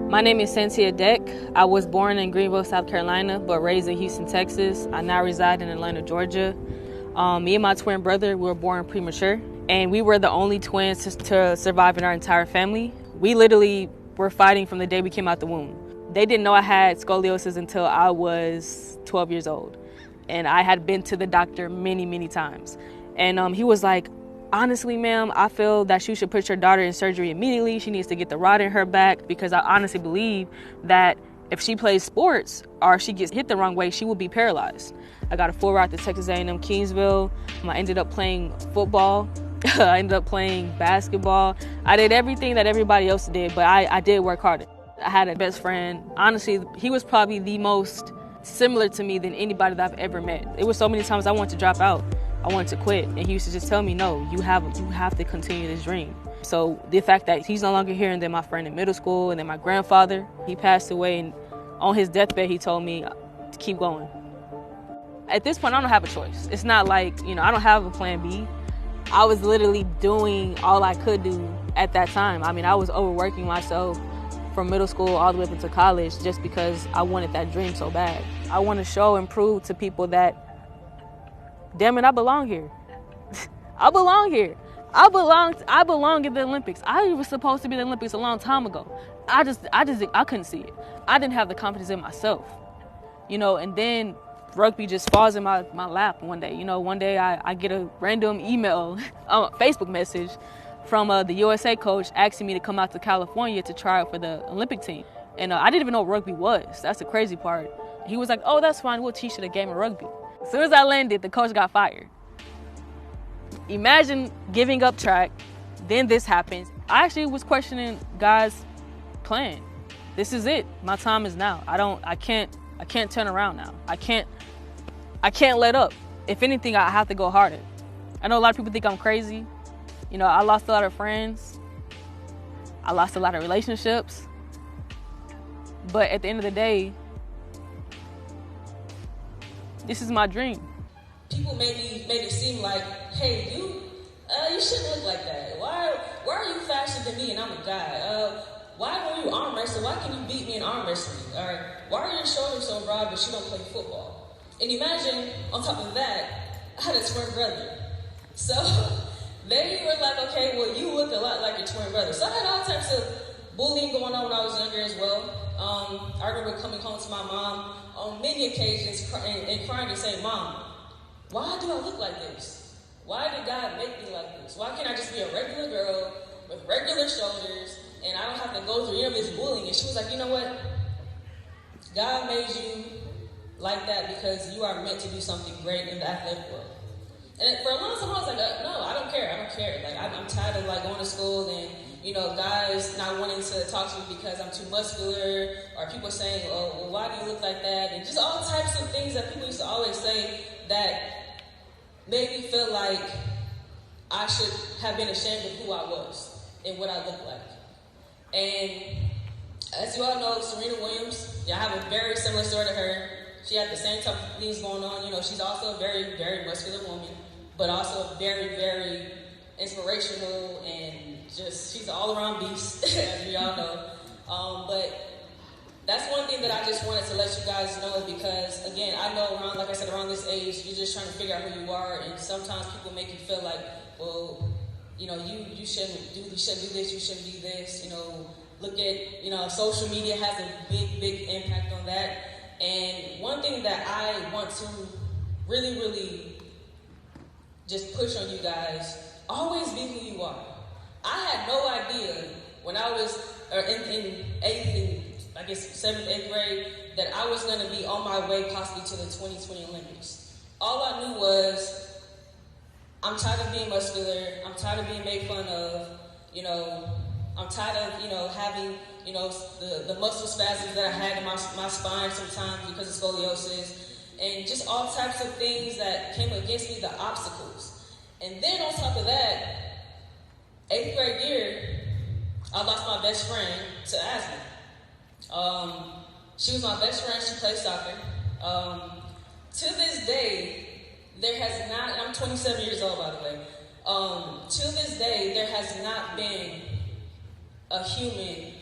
My name is Santia. I was born in Greenville, South Carolina, but raised in Houston, Texas. I now reside in Atlanta, Georgia. Me and my twin brother, we were born premature, and we were the only twins to survive in our entire family. We literally were fighting from the day we came out the womb. They didn't know I had scoliosis until I was 12 years old, and I had been to the doctor many, many times. And he was like, honestly, ma'am, I feel that you should put your daughter in surgery immediately. She needs to get the rod in her back, because I honestly believe that if she plays sports or she gets hit the wrong way, she will be paralyzed. I got a full ride to Texas A&M Kingsville. I ended up playing football. I ended up playing basketball. I did everything that everybody else did, but I did work harder. I had a best friend. Honestly, he was probably the most similar to me than anybody that I've ever met. It was so many times I wanted to drop out. I wanted to quit, and he used to just tell me, no, you have to continue this dream. So the fact that he's no longer here, and then my friend in middle school, and then my grandfather, he passed away, and on his deathbed, he told me to keep going. At this point, I don't have a choice. It's not like, I don't have a plan B. I was literally doing all I could do at that time. I mean, I was overworking myself from middle school all the way up into college just because I wanted that dream so bad. I want to show and prove to people that, damn it, I belong here. I belong here. I belong in the Olympics. I was supposed to be in the Olympics a long time ago. I couldn't see it. I didn't have the confidence in myself. And then rugby just falls in my lap one day. One day I get a random email, Facebook message from the USA coach asking me to come out to California to try out for the Olympic team. And I didn't even know what rugby was. That's the crazy part. He was like, oh, that's fine. We'll teach you the game of rugby. As soon as I landed, the coach got fired. Imagine giving up track, then this happens. I actually was questioning God's plan. This is it. My time is now. I can't turn around now. I can't let up. If anything, I have to go harder. I know a lot of people think I'm crazy. I lost a lot of friends. I lost a lot of relationships. But at the end of the day, this is my dream. People made it seem like, hey, you shouldn't look like that. Why are you faster than me and I'm a guy? Why are you arm wrestling? Why can you beat me in arm wrestling? Or why are your shoulders so broad but you don't play football? And imagine, on top of that, I had a twin brother. So they were like, okay, well, you look a lot like your twin brother. So I had all types of bullying going on when I was younger as well. I remember coming home to my mom on many occasions and crying and saying, Mom, why do I look like this? Why did God make me like this? Why can't I just be a regular girl with regular shoulders and I don't have to go through any of this bullying? And she was like, you know what? God made you like that because you are meant to do something great in the athletic world. And for a long time, I was like, no, I don't care. Like, I'm tired of going to school and, guys not wanting to talk to me because I'm too muscular, or people saying, oh, well, why do you look like that? And just all types of things that people used to always say that made me feel like I should have been ashamed of who I was and what I looked like. And as you all know, Serena Williams, I have a very similar story to her. She had the same type of things going on. She's also a very, very muscular woman, but also very, very inspirational, and she's an all-around beast, as we all know. But that's one thing that I just wanted to let you guys know, because, again, I know around this age, you're just trying to figure out who you are, and sometimes people make you feel like, well, you shouldn't do this, you shouldn't do this. Look at, social media has a big, big impact on that. And one thing that I want to really, really just push on you guys, always be who you are. I had no idea when I was in 8th and I guess 7th, 8th grade that I was going to be on my way possibly to the 2020 Olympics. All I knew was I'm tired of being muscular. I'm tired of being made fun of. I'm tired of, having, the muscle spasms that I had in my spine sometimes because of scoliosis, and just all types of things that came against me, the obstacles. And then on top of that, 8th grade year, I lost my best friend to asthma. She was my best friend. She played soccer. To this day, there has not, and I'm 27 years old, by the way. To this day, there has not been a human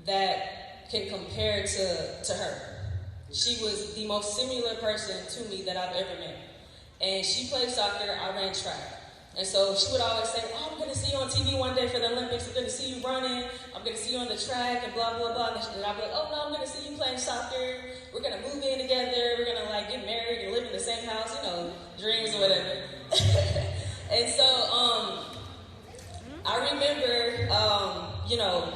that can compare to her. She was the most similar person to me that I've ever met. And she played soccer, I ran track. And so she would always say, oh, I'm going to see you on TV one day for the Olympics. I'm going to see you running. I'm going to see you on the track and blah, blah, blah. And I'd be like, oh, no, I'm going to see you playing soccer. We're going to move in together. We're going to, like, get married and live in the same house, you know, dreams or whatever. And so I remember, you know,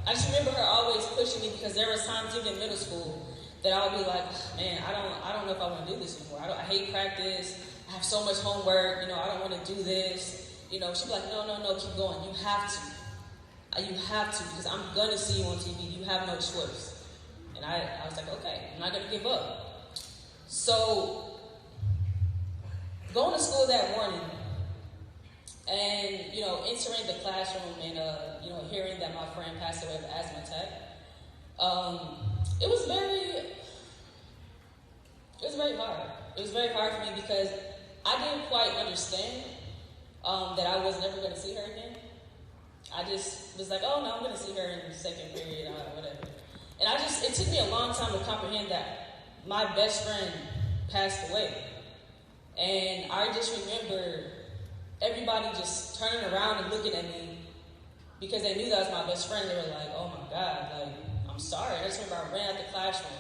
I just remember her always pushing me because there was times even in middle school that I would be like, man, I don't know if I want to do this anymore. I hate practice. I have so much homework. You know, I don't want to do this. You know, she'd be like, no, keep going. You have to. You have to because I'm going to see you on TV. You have no choice. And I was like, okay, I'm not going to give up. So going to school that morning and, you know, entering the classroom and, you know, hearing that my friend passed away of asthma attack, it was very hard. It was very hard for me because I didn't quite understand that I was never going to see her again. I just was like, oh no, I'm going to see her in the second period or whatever. And it took me a long time to comprehend that my best friend passed away. And I just remember everybody just turning around and looking at me because they knew that was my best friend. They were like, oh my God, like, I'm sorry. I just remember I ran out the classroom.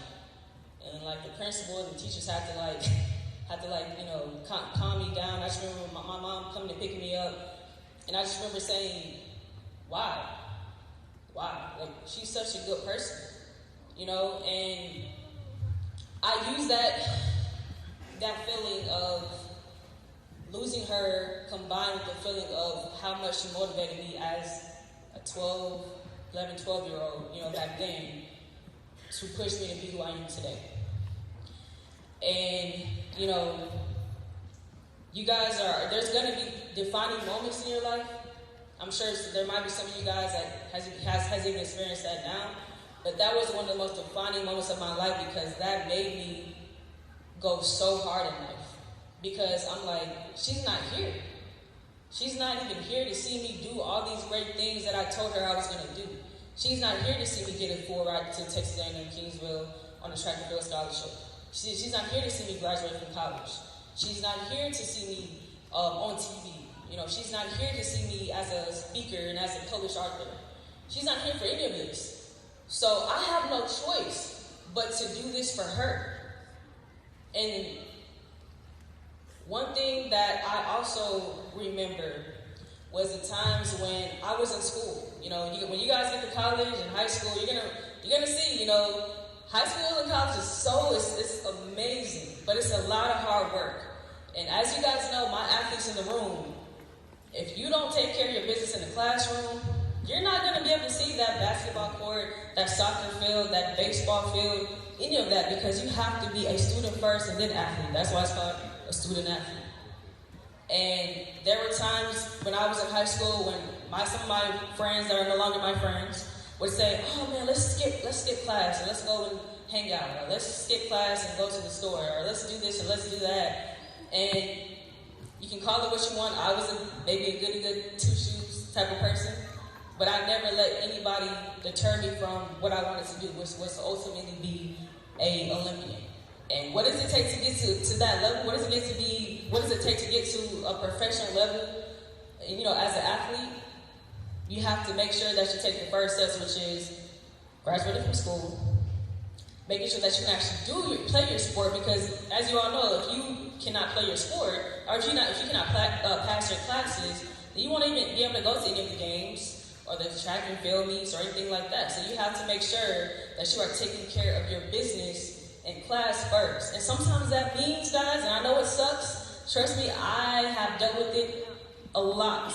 And like the principals and teachers had to you know, calm me down. I just remember my mom coming to pick me up. And I just remember saying, why? Like, she's such a good person, you know? And I use that feeling of losing her combined with the feeling of how much she motivated me as a 12-year-old, you know, back then, to push me to be who I am today. And, you know, there's going to be defining moments in your life. I'm sure there might be some of you guys that has even experienced that now. But that was one of the most defining moments of my life because that made me go so hard in life. Because I'm like, she's not here. She's not even here to see me do all these great things that I told her I was going to do. She's not here to see me get a full ride to Texas A&M Kingsville on a track and field scholarship. She's not here to see me graduate from college. She's not here to see me on TV. You know, she's not here to see me as a speaker and as a published author. She's not here for any of this. So I have no choice but to do this for her. And one thing that I also remember was the times when I was in school. You know, when you guys get to college and high school, you're gonna see, you know, high school and college is it's amazing, but it's a lot of hard work. And as you guys know, my athletes in the room, if you don't take care of your business in the classroom, you're not going to be able to see that basketball court, that soccer field, that baseball field, any of that, because you have to be a student first and then athlete. That's why it's called a student athlete. And there were times when I was in high school when some of my friends that are no longer my friends would say, oh man, let's skip class and let's go and hang out, or let's skip class and go to the store, or let's do this or let's do that. And you can call it what you want. I was maybe a good two shoes type of person, but I never let anybody deter me from what I wanted to do, which was to ultimately be an Olympian. And what does it take to get to that level? What does it take to get to a professional level? And, you know, as an athlete, you have to make sure that you take the first steps, which is graduating from school, making sure that you can actually play your sport, because as you all know, if you cannot play your sport, or if you cannot pass your classes, then you won't even be able to go to any of the games or the track and field meets or anything like that. So you have to make sure that you are taking care of your business in class first. And sometimes that means, guys, and I know it sucks, trust me, I have dealt with it a lot.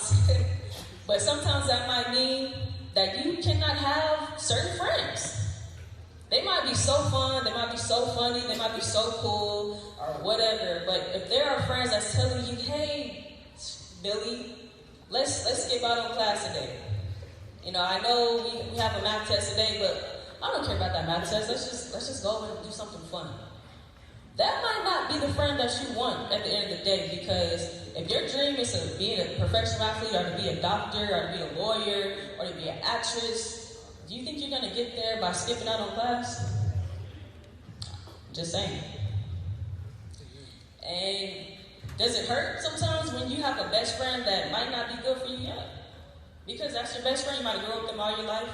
But sometimes that might mean that you cannot have certain friends. They might be so fun, they might be so funny, they might be so cool, or whatever. But if there are friends that's telling you, hey, Billy, let's skip out on class today. You know, I know we have a math test today, but I don't care about that math test. Let's just go and do something fun. That might not be the friend that you want at the end of the day, because if your dream is to be a professional athlete, or to be a doctor, or to be a lawyer, or to be an actress, Do you think you're gonna get there by skipping out on class? Just saying. And does it hurt sometimes when you have a best friend that might not be good for you? Yeah. Because that's your best friend. You might have grown up with them all your life.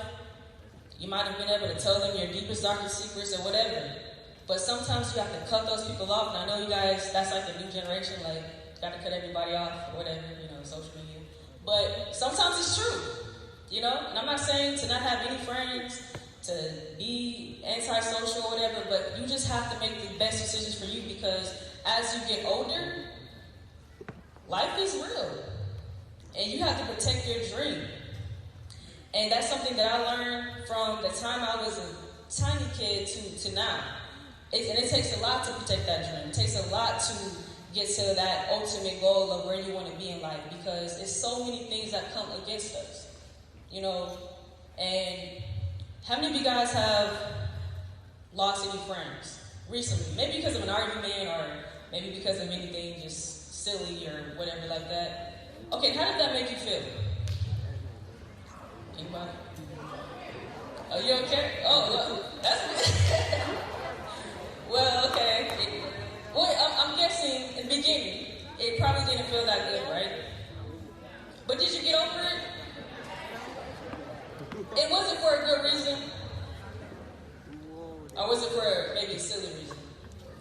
You might have been able to tell them your deepest, darkest secrets or whatever. But sometimes you have to cut those people off. And I know you guys, that's like the new generation, like, got to cut everybody off or whatever, social media. But sometimes it's true, And I'm not saying to not have any friends, to be antisocial or whatever, but you just have to make the best decisions for you because as you get older, life is real. And you have to protect your dream. And that's something that I learned from the time I was a tiny kid to now. And it takes a lot to protect that dream. It takes a lot to get to that ultimate goal of where you want to be in life because there's so many things that come against us, And how many of you guys have lost any friends recently? Maybe because of an argument or maybe because of anything just silly or whatever like that. Okay, how did that make you feel? Anybody? Are you okay? Oh, well, that's well, okay. I'm guessing in the beginning, it probably didn't feel that good, right? But did you get over it? It wasn't for a good reason? Or was it for maybe a silly reason?